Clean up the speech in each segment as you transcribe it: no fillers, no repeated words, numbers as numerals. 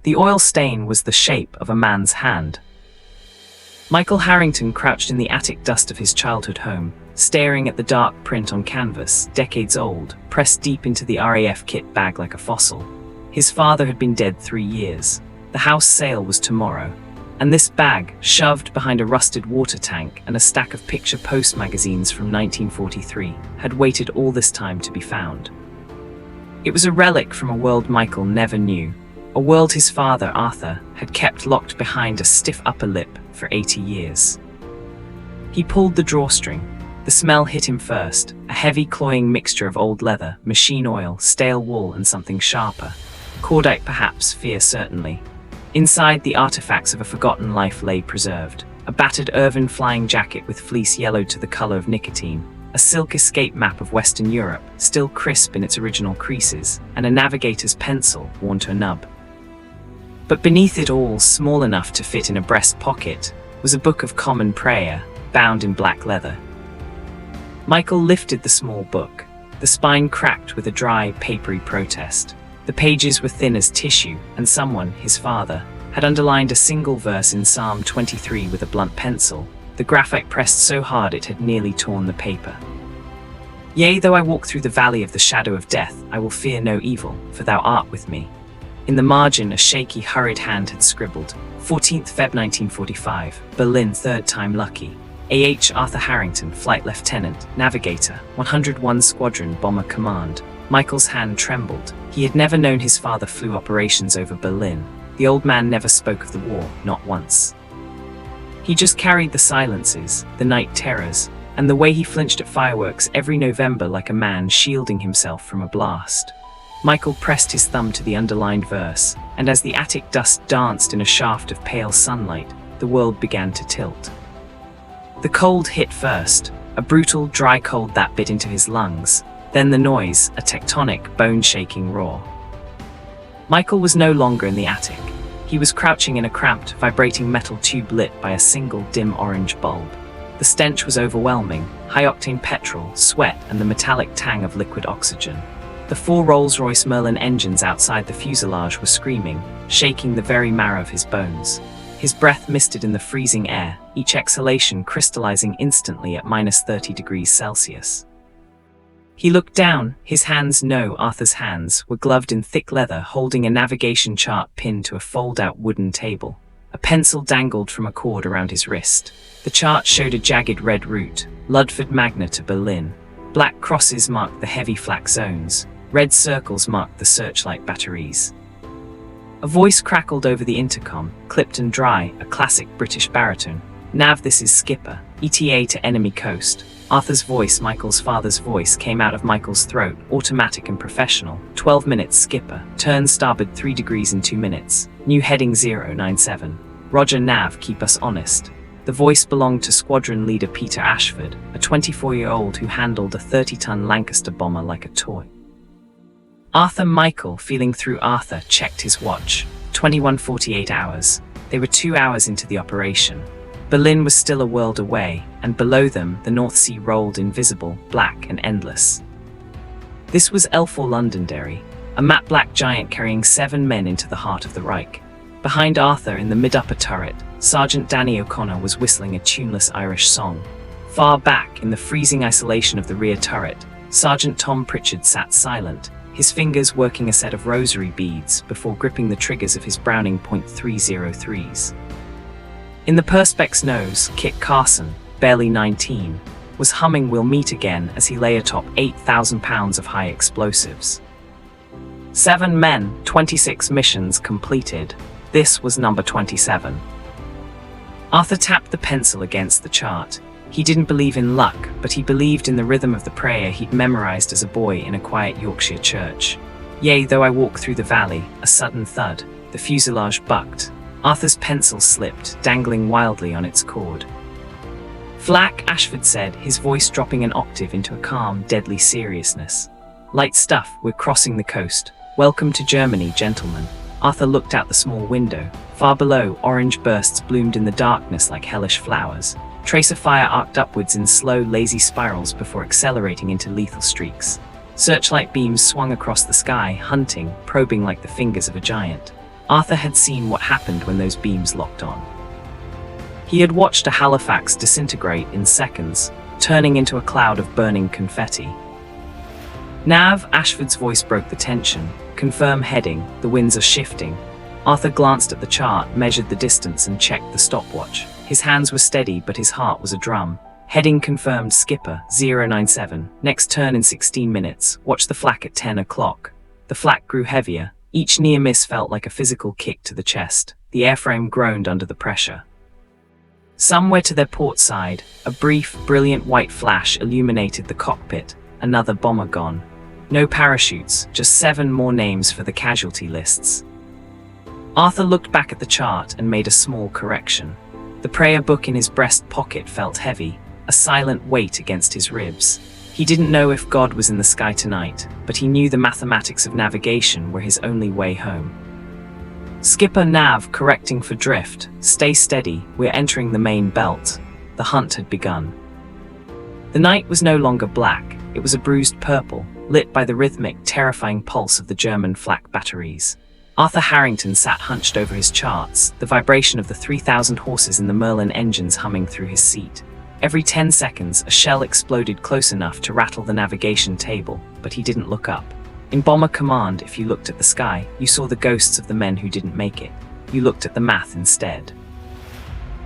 The oil stain was the shape of a man's hand. Michael Harrington crouched in the attic dust of his childhood home, staring at the dark print on canvas, decades old, pressed deep into the RAF kit bag like a fossil. His father had been dead 3 years. The house sale was tomorrow. And this bag, shoved behind a rusted water tank and a stack of picture post magazines from 1943, had waited all this time to be found. It was a relic from a world Michael never knew, a world his father, Arthur, had kept locked behind a stiff upper lip for 80 years. He pulled the drawstring. The smell hit him first, a heavy, cloying mixture of old leather, machine oil, stale wool, and something sharper. Cordite perhaps, fear certainly. Inside, the artifacts of a forgotten life lay preserved. A battered Irvine flying jacket with fleece yellowed to the color of nicotine, a silk escape map of Western Europe, still crisp in its original creases, and a navigator's pencil worn to a nub. But beneath it all, small enough to fit in a breast pocket, was a book of common prayer, bound in black leather. Michael lifted the small book. The spine cracked with a dry, papery protest. The pages were thin as tissue, and someone, his father, had underlined a single verse in Psalm 23 with a blunt pencil, the graphic pressed so hard it had nearly torn the paper. Yea, though I walk through the valley of the shadow of death, I will fear no evil, for thou art with me. In the margin, a shaky, hurried hand had scribbled, 14th Feb 1945, Berlin, third time lucky. A.H. Arthur Harrington, Flight Lieutenant, Navigator, 101 Squadron Bomber Command. Michael's hand trembled. He had never known his father flew operations over Berlin. The old man never spoke of the war, not once. He just carried the silences, the night terrors, and the way he flinched at fireworks every November like a man shielding himself from a blast. Michael pressed his thumb to the underlined verse, and as the attic dust danced in a shaft of pale sunlight, the world began to tilt. The cold hit first, a brutal, dry cold that bit into his lungs. Then the noise, a tectonic, bone-shaking roar. Michael was no longer in the attic. He was crouching in a cramped, vibrating metal tube lit by a single dim orange bulb. The stench was overwhelming, high-octane petrol, sweat, and the metallic tang of liquid oxygen. The 4 Rolls-Royce Merlin engines outside the fuselage were screaming, shaking the very marrow of his bones. His breath misted in the freezing air, each exhalation crystallizing instantly at -30 degrees Celsius. He looked down. His hands, no, Arthur's hands, were gloved in thick leather, holding a navigation chart pinned to a fold-out wooden table. A pencil dangled from a cord around his wrist. The chart showed a jagged red route, Ludford Magna to Berlin. Black crosses marked the heavy flak zones. Red circles marked the searchlight batteries. A voice crackled over the intercom, clipped and dry, a classic British baritone. Nav, this is Skipper. ETA to enemy coast. Arthur's voice, Michael's father's voice, came out of Michael's throat, automatic and professional. 12 minutes, Skipper. Turn starboard 3 degrees in 2 minutes. New heading 097. Roger, Nav, keep us honest. The voice belonged to squadron leader Peter Ashford, a 24-year-old who handled a 30-ton Lancaster bomber like a toy. Michael, feeling through Arthur, checked his watch. 21:48 hours. They were 2 hours into the operation. Berlin was still a world away, and below them, the North Sea rolled invisible, black and endless. This was L4 Londonderry, a matte black giant carrying 7 men into the heart of the Reich. Behind Arthur, in the mid-upper turret, Sergeant Danny O'Connor was whistling a tuneless Irish song. Far back, in the freezing isolation of the rear turret, Sergeant Tom Pritchard sat silent, his fingers working a set of rosary beads before gripping the triggers of his Browning .303s. In the Perspex nose, Kit Carson, barely 19, was humming We'll Meet Again as he lay atop 8,000 pounds of high explosives. 7 men, 26 missions completed. This was number 27. Arthur tapped the pencil against the chart. He didn't believe in luck, but he believed in the rhythm of the prayer he'd memorized as a boy in a quiet Yorkshire church. Yea, though I walk through the valley, a sudden thud, the fuselage bucked. Arthur's pencil slipped, dangling wildly on its cord. Flak, Ashford said, his voice dropping an octave into a calm, deadly seriousness. Light stuff, we're crossing the coast. Welcome to Germany, gentlemen. Arthur looked out the small window. Far below, orange bursts bloomed in the darkness like hellish flowers. Tracer fire arced upwards in slow, lazy spirals before accelerating into lethal streaks. Searchlight beams swung across the sky, hunting, probing like the fingers of a giant. Arthur had seen what happened when those beams locked on. He had watched a Halifax disintegrate in seconds, turning into a cloud of burning confetti. Nav, Ashford's voice broke the tension. Confirm heading, the winds are shifting. Arthur glanced at the chart, measured the distance and checked the stopwatch. His hands were steady, but his heart was a drum. Heading confirmed, skipper, 097. Next turn in 16 minutes. Watch the flak at 10 o'clock. The flak grew heavier. Each near miss felt like a physical kick to the chest. The airframe groaned under the pressure. Somewhere to their port side, a brief, brilliant white flash illuminated the cockpit. Another bomber gone. No parachutes, just 7 more names for the casualty lists. Arthur looked back at the chart and made a small correction. The prayer book in his breast pocket felt heavy, a silent weight against his ribs. He didn't know if God was in the sky tonight, but he knew the mathematics of navigation were his only way home. Skipper, Nav, correcting for drift. Stay steady, we're entering the main belt. The hunt had begun. The night was no longer black, it was a bruised purple, lit by the rhythmic, terrifying pulse of the German flak batteries. Arthur Harrington sat hunched over his charts, the vibration of the 3,000 horses in the Merlin engines humming through his seat. Every 10 seconds, a shell exploded close enough to rattle the navigation table, but he didn't look up. In Bomber Command, if you looked at the sky, you saw the ghosts of the men who didn't make it. You looked at the math instead.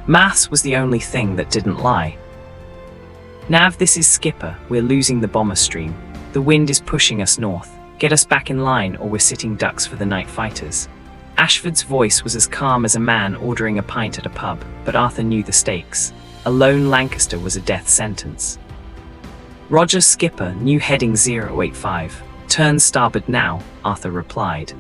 Maths was the only thing that didn't lie. Nav, this is Skipper, we're losing the bomber stream. The wind is pushing us north. Get us back in line or we're sitting ducks for the night fighters. Ashford's voice was as calm as a man ordering a pint at a pub, but Arthur knew the stakes. A lone Lancaster was a death sentence. Roger, Skipper, new heading 085. Turn starboard now, Arthur replied.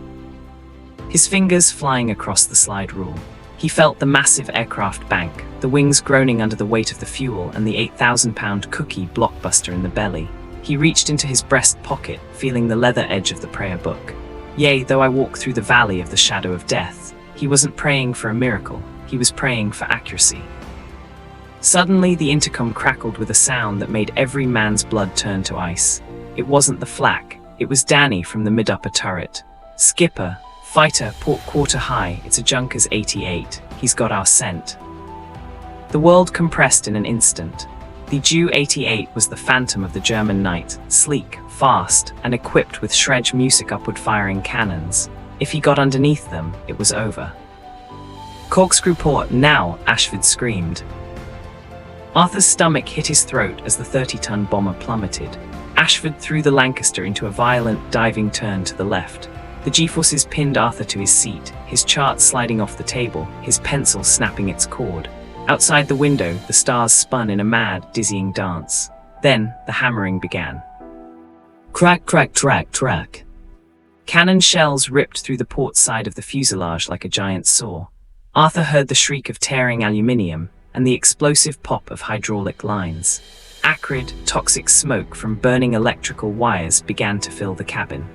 His fingers flying across the slide rule. He felt the massive aircraft bank, the wings groaning under the weight of the fuel and the 8,000-pound cookie blockbuster in the belly. He reached into his breast pocket, feeling the leather edge of the prayer book. Yea, though I walk through the valley of the shadow of death. He wasn't praying for a miracle, he was praying for accuracy. Suddenly, the intercom crackled with a sound that made every man's blood turn to ice. It wasn't the flak, it was Danny from the mid-upper turret. Skipper, fighter, port quarter high, it's a Junkers 88, he's got our scent. The world compressed in an instant. The Ju-88 was the phantom of the German night, sleek, fast, and equipped with Schrage music upward-firing cannons. If he got underneath them, it was over. Corkscrew port now, Ashford screamed. Arthur's stomach hit his throat as the 30-ton bomber plummeted. Ashford threw the Lancaster into a violent, diving turn to the left. The G-forces pinned Arthur to his seat, his chart sliding off the table, his pencil snapping its cord. Outside the window, the stars spun in a mad, dizzying dance. Then, the hammering began. Crack, crack, crack, crack. Cannon shells ripped through the port side of the fuselage like a giant saw. Arthur heard the shriek of tearing aluminium and the explosive pop of hydraulic lines. Acrid, toxic smoke from burning electrical wires began to fill the cabin.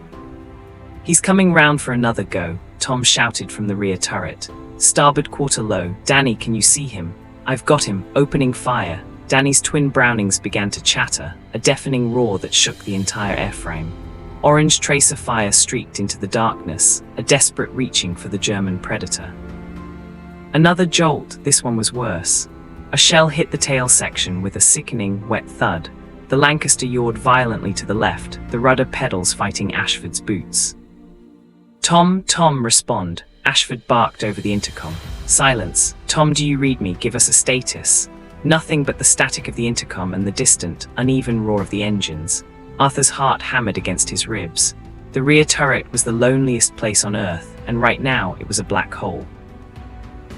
He's coming round for another go, Tom shouted from the rear turret. Starboard quarter low, Danny, can you see him? I've got him, opening fire. Danny's twin Brownings began to chatter, a deafening roar that shook the entire airframe. Orange tracer fire streaked into the darkness, a desperate reaching for the German Predator. Another jolt, this one was worse. A shell hit the tail section with a sickening, wet thud. The Lancaster yawed violently to the left, the rudder pedals fighting Ashford's boots. Tom, respond, Ashford barked over the intercom. Silence. Tom, do you read me? Give us a status. Nothing but the static of the intercom and the distant, uneven roar of the engines. Arthur's heart hammered against his ribs. The rear turret was the loneliest place on Earth, and right now it was a black hole.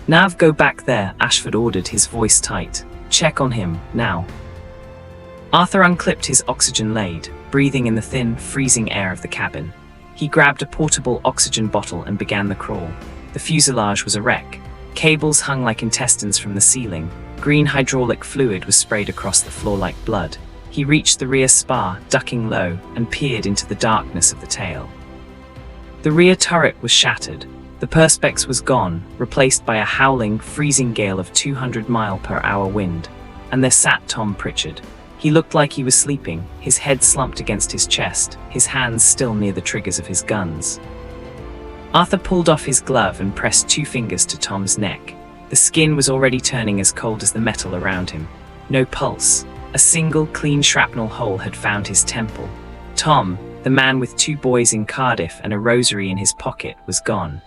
Nav, go back there, Ashford ordered, his voice tight. Check on him, now. Arthur unclipped his oxygen laid, breathing in the thin, freezing air of the cabin. He grabbed a portable oxygen bottle and began the crawl. The fuselage was a wreck. Cables hung like intestines from the ceiling. Green hydraulic fluid was sprayed across the floor like blood. He reached the rear spar, ducking low, and peered into the darkness of the tail. The rear turret was shattered. The perspex was gone, replaced by a howling, freezing gale of 200-mile-per-hour wind. And there sat Tom Pritchard. He looked like he was sleeping, his head slumped against his chest, his hands still near the triggers of his guns. Arthur pulled off his glove and pressed 2 fingers to Tom's neck. The skin was already turning as cold as the metal around him. No pulse. A single, clean shrapnel hole had found his temple. Tom, the man with 2 boys in Cardiff and a rosary in his pocket, was gone.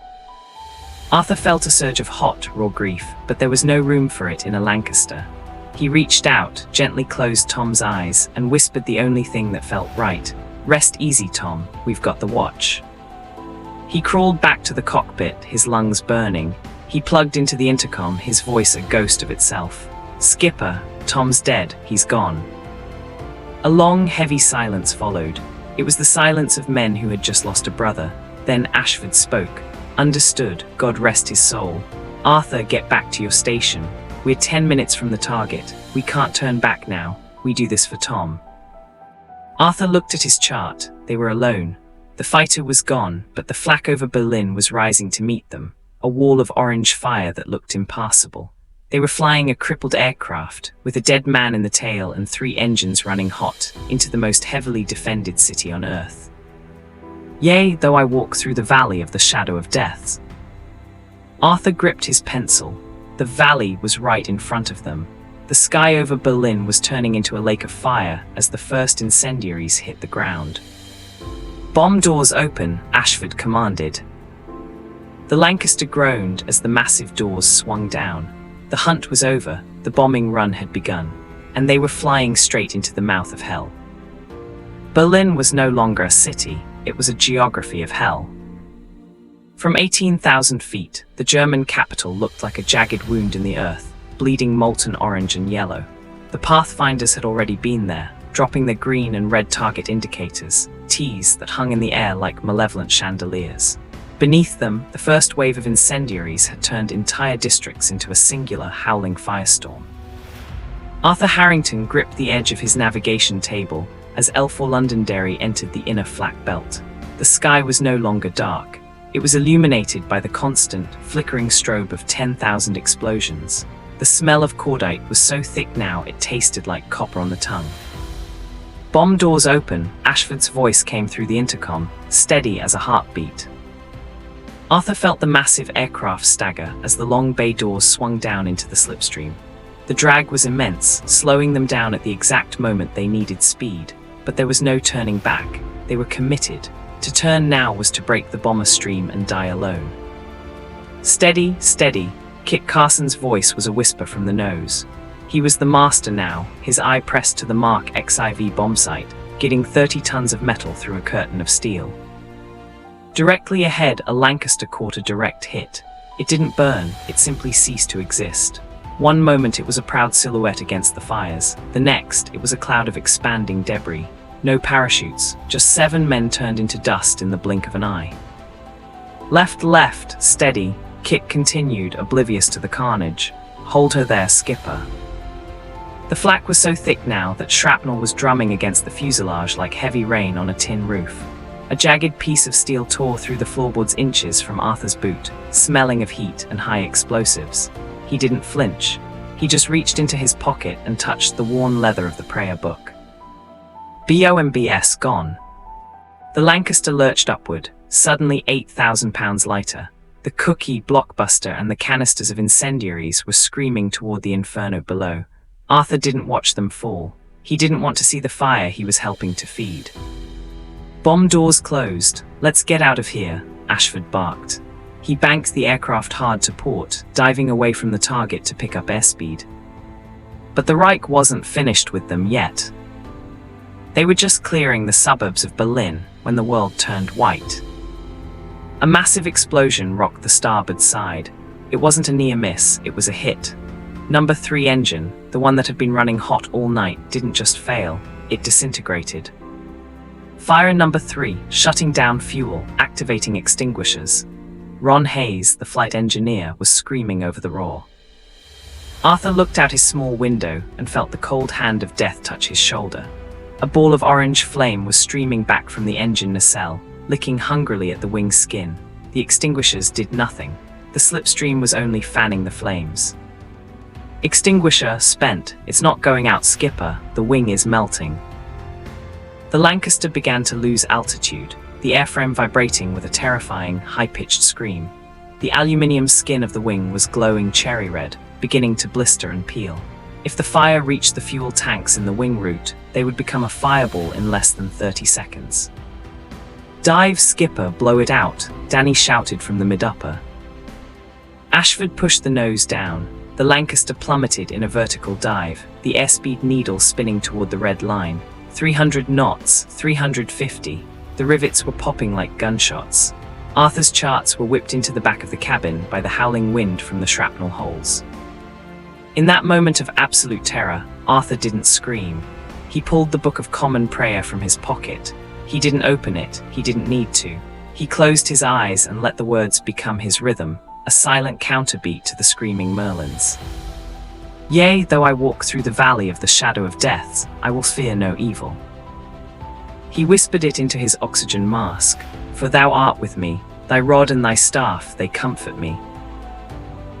Arthur felt a surge of hot, raw grief, but there was no room for it in a Lancaster. He reached out, gently closed Tom's eyes, and whispered the only thing that felt right. "Rest easy, Tom, we've got the watch." He crawled back to the cockpit, his lungs burning. He plugged into the intercom, his voice a ghost of itself. "Skipper, Tom's dead, he's gone." A long, heavy silence followed. It was the silence of men who had just lost a brother. Then Ashford spoke. "Understood, God rest his soul. Arthur, get back to your station. We're 10 minutes from the target. We can't turn back now. We do this for Tom." Arthur looked at his chart. They were alone. The fighter was gone, but the flak over Berlin was rising to meet them, a wall of orange fire that looked impassable. They were flying a crippled aircraft, with a dead man in the tail and 3 engines running hot, into the most heavily defended city on Earth. "Yea, though I walk through the valley of the shadow of death." Arthur gripped his pencil. The valley was right in front of them. The sky over Berlin was turning into a lake of fire as the first incendiaries hit the ground. "Bomb doors open," Ashford commanded. The Lancaster groaned as the massive doors swung down. The hunt was over, the bombing run had begun, and they were flying straight into the mouth of hell. Berlin was no longer a city, it was a geography of hell. From 18,000 feet, the German capital looked like a jagged wound in the earth, bleeding molten orange and yellow. The Pathfinders had already been there, dropping their green and red target indicators, Ts that hung in the air like malevolent chandeliers. Beneath them, the first wave of incendiaries had turned entire districts into a singular, howling firestorm. Arthur Harrington gripped the edge of his navigation table as L4 Londonderry entered the inner flak belt. The sky was no longer dark. It was illuminated by the constant, flickering strobe of 10,000 explosions. The smell of cordite was so thick now it tasted like copper on the tongue. "Bomb doors open," Ashford's voice came through the intercom, steady as a heartbeat. Arthur felt the massive aircraft stagger as the long bay doors swung down into the slipstream. The drag was immense, slowing them down at the exact moment they needed speed, but there was no turning back. They were committed. To turn now was to break the bomber stream and die alone. "Steady, steady." Kit Carson's voice was a whisper from the nose. He was the master now, his eye pressed to the Mark XIV bomb site, getting 30 tons of metal through a curtain of steel. Directly ahead, a Lancaster caught a direct hit. It didn't burn, it simply ceased to exist. One moment it was a proud silhouette against the fires, the next it was a cloud of expanding debris. No parachutes, just 7 men turned into dust in the blink of an eye. Left, steady," Kit continued, oblivious to the carnage. "Hold her there, skipper." The flak was so thick now that shrapnel was drumming against the fuselage like heavy rain on a tin roof. A jagged piece of steel tore through the floorboards inches from Arthur's boot, smelling of heat and high explosives. He didn't flinch. He just reached into his pocket and touched the worn leather of the prayer book. "BOMBS gone." The Lancaster lurched upward, suddenly 8,000 pounds lighter. The cookie, blockbuster, and the canisters of incendiaries were screaming toward the inferno below. Arthur didn't watch them fall. He didn't want to see the fire he was helping to feed. "Bomb doors closed. Let's get out of here," Ashford barked. He banked the aircraft hard to port, diving away from the target to pick up airspeed. But the Reich wasn't finished with them yet. They were just clearing the suburbs of Berlin when the world turned white. A massive explosion rocked the starboard side. It wasn't a near miss, it was a hit. Number 3 engine, the one that had been running hot all night, didn't just fail, it disintegrated. Fire number 3, shutting down fuel, activating extinguishers. Ron Hayes, the flight engineer, was screaming over the roar. Arthur looked out his small window and felt the cold hand of death touch his shoulder. A ball of orange flame was streaming back from the engine nacelle, licking hungrily at the wing skin. The extinguishers did nothing. The slipstream was only fanning the flames. "Extinguisher spent. It's not going out, skipper. The wing is melting." The Lancaster began to lose altitude. the airframe vibrating with a terrifying, high-pitched scream. The aluminium skin of the wing was glowing cherry red, beginning to blister and peel. If the fire reached the fuel tanks in the wing root, they would become a fireball in less than 30 seconds. "Dive, skipper, blow it out," Danny shouted from the mid-upper. Ashford pushed the nose down. The Lancaster plummeted in a vertical dive, the airspeed needle spinning toward the red line. 300 knots, 350. The rivets were popping like gunshots. Arthur's charts were whipped into the back of the cabin by the howling wind from the shrapnel holes. In that moment of absolute terror, Arthur didn't scream. He pulled the Book of Common Prayer from his pocket. He didn't open it, he didn't need to. He closed his eyes and let the words become his rhythm, a silent counterbeat to the screaming Merlins. "Yea, though I walk through the valley of the shadow of death, I will fear no evil." He whispered it into his oxygen mask. "For thou art with me, thy rod and thy staff, they comfort me."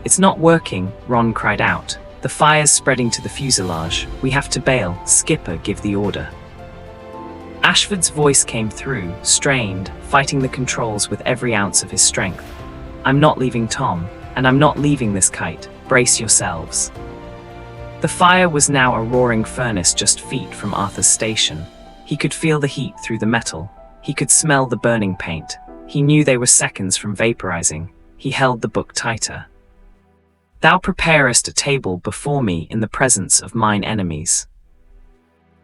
"It's not working," Ron cried out. "The fire's spreading to the fuselage. We have to bail. Skipper, give the order." Ashford's voice came through, strained, fighting the controls with every ounce of his strength. "I'm not leaving Tom, and I'm not leaving this kite. Brace yourselves." The fire was now a roaring furnace just feet from Arthur's station. He could feel the heat through the metal. He could smell the burning paint. He knew they were seconds from vaporizing. He held the book tighter. "Thou preparest a table before me in the presence of mine enemies."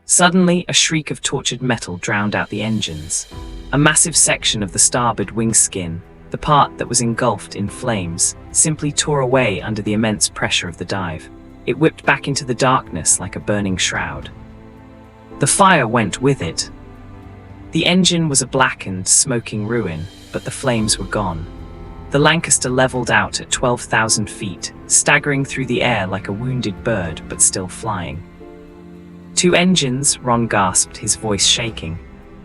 Suddenly, a shriek of tortured metal drowned out the engines. A massive section of the starboard wing skin, the part that was engulfed in flames, simply tore away under the immense pressure of the dive. It whipped back into the darkness like a burning shroud. The fire went with it. The engine was a blackened, smoking ruin, but the flames were gone. The Lancaster leveled out at 12,000 feet, staggering through the air like a wounded bird, but still flying. "Two engines," Ron gasped, his voice shaking.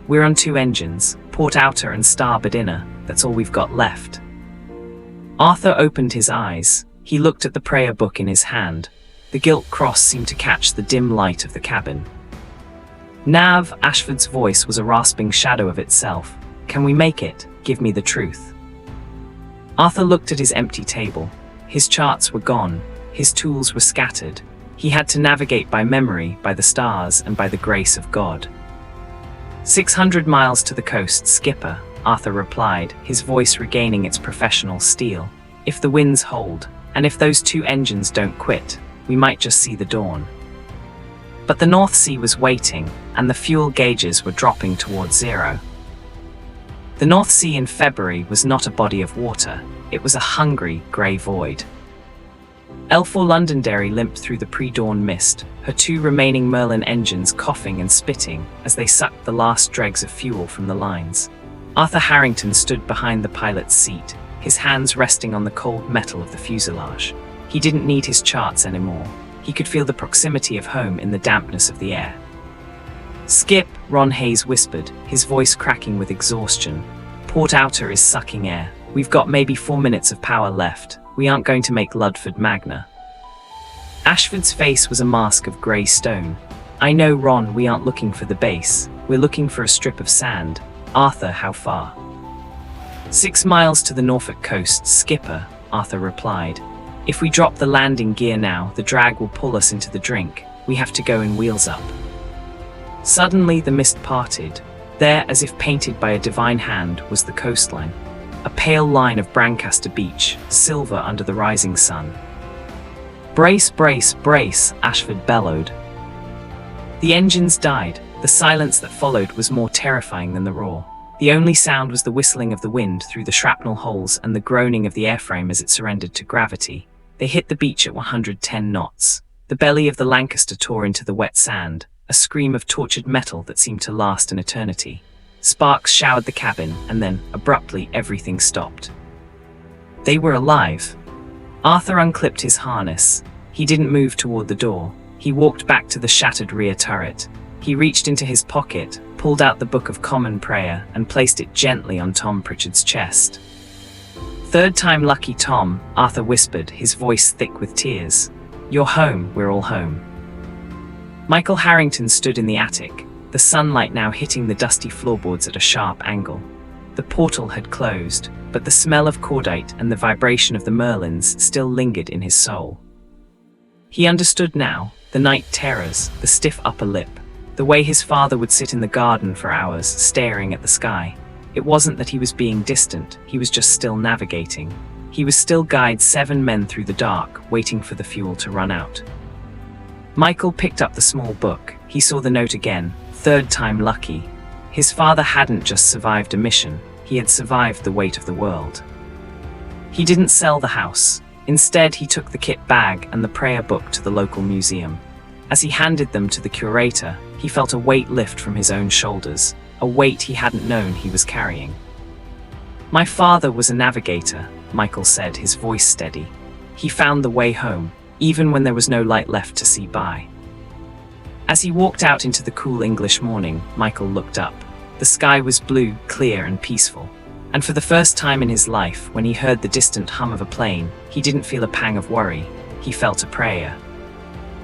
"We're on two engines, port outer and starboard inner. That's all we've got left." Arthur opened his eyes. He looked at the prayer book in his hand. The gilt cross seemed to catch the dim light of the cabin. "Nav," Ashford's voice was a rasping shadow of itself. "Can we make it? Give me the truth." Arthur looked at his empty table. His charts were gone. His tools were scattered. He had to navigate by memory, by the stars, and by the grace of God. 600 miles to the coast, skipper," Arthur replied, his voice regaining its professional steel. "If the winds hold, and if those two engines don't quit, we might just see the dawn." But the North Sea was waiting, and the fuel gauges were dropping towards zero. The North Sea in February was not a body of water, it was a hungry, grey void. L4 Londonderry limped through the pre-dawn mist, her two remaining Merlin engines coughing and spitting as they sucked the last dregs of fuel from the lines. Arthur Harrington stood behind the pilot's seat, his hands resting on the cold metal of the fuselage. He didn't need his charts anymore. He could feel the proximity of home in the dampness of the air. "Skip," Ron Hayes whispered, his voice cracking with exhaustion. "Port outer is sucking air. We've got maybe 4 minutes of power left. We aren't going to make Ludford Magna." Ashford's face was a mask of grey stone. "I know, Ron, we aren't looking for the base. We're looking for a strip of sand." "Arthur, how far?" 6 miles to the Norfolk coast, skipper," Arthur replied. "If we drop the landing gear now, the drag will pull us into the drink. We have to go in wheels up." Suddenly the mist parted. There, as if painted by a divine hand, was the coastline. A pale line of Lancaster beach, silver under the rising sun. "Brace, brace, brace," Ashford bellowed. The engines died. The silence that followed was more terrifying than the roar. The only sound was the whistling of the wind through the shrapnel holes and the groaning of the airframe as it surrendered to gravity. They hit the beach at 110 knots. The belly of the Lancaster tore into the wet sand, a scream of tortured metal that seemed to last an eternity. Sparks showered the cabin, and then, abruptly, everything stopped. They were alive. Arthur unclipped his harness. He didn't move toward the door. He walked back to the shattered rear turret. He reached into his pocket, pulled out the Book of Common Prayer, and placed it gently on Tom Pritchard's chest. "Third time lucky, Tom," Arthur whispered, his voice thick with tears. "You're home, we're all home." Michael Harrington stood in the attic, the sunlight now hitting the dusty floorboards at a sharp angle. The portal had closed, but the smell of cordite and the vibration of the merlins still lingered in his soul. He understood now, the night terrors, the stiff upper lip, the way his father would sit in the garden for hours, staring at the sky. It wasn't that he was being distant, he was just still navigating. He was still guide 7 men through the dark, waiting for the fuel to run out. Michael picked up the small book. He saw the note again, 3rd time lucky. His father hadn't just survived a mission, he had survived the weight of the world. He didn't sell the house. Instead, he took the kit bag and the prayer book to the local museum. As he handed them to the curator, he felt a weight lift from his own shoulders, a weight he hadn't known he was carrying. "My father was a navigator," Michael said, his voice steady. "He found the way home, even when there was no light left to see by." As he walked out into the cool English morning, Michael looked up. The sky was blue, clear and peaceful. And for the first time in his life, when he heard the distant hum of a plane, he didn't feel a pang of worry. He felt a prayer.